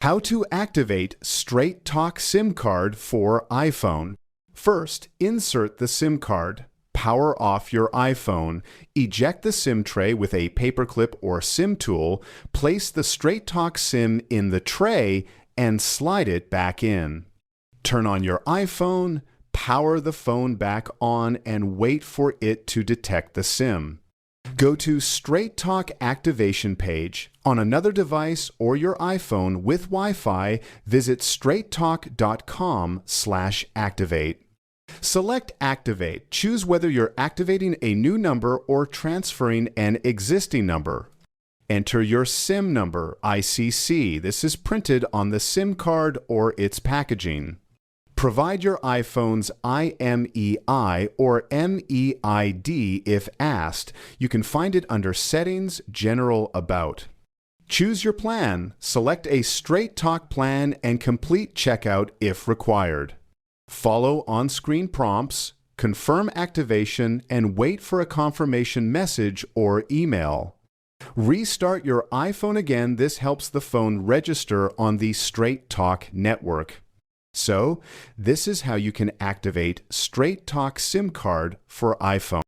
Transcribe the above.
How to activate Straight Talk SIM card for iPhone. First, insert the SIM card. Power off your iPhone. Eject the SIM tray with a paperclip or SIM tool. Place the Straight Talk SIM in the tray and slide it back in. Turn on your iPhone, power the phone back on, and wait for it to detect the SIM. Go to Straight Talk activation page. On another device or your iPhone with Wi-Fi, visit straighttalk.com/activate. Select Activate. Choose whether you're activating a new number or transferring an existing number. Enter your SIM number, ICC. This is printed on the SIM card or its packaging. Provide your iPhone's IMEI or MEID if asked. You can find it under Settings, General, About. Choose your plan. Select a Straight Talk plan and complete checkout if required. Follow on-screen prompts, confirm activation, and wait for a confirmation message or email. Restart your iPhone again. This helps the phone register on the Straight Talk network. So, this is how you can activate Straight Talk SIM card for iPhone.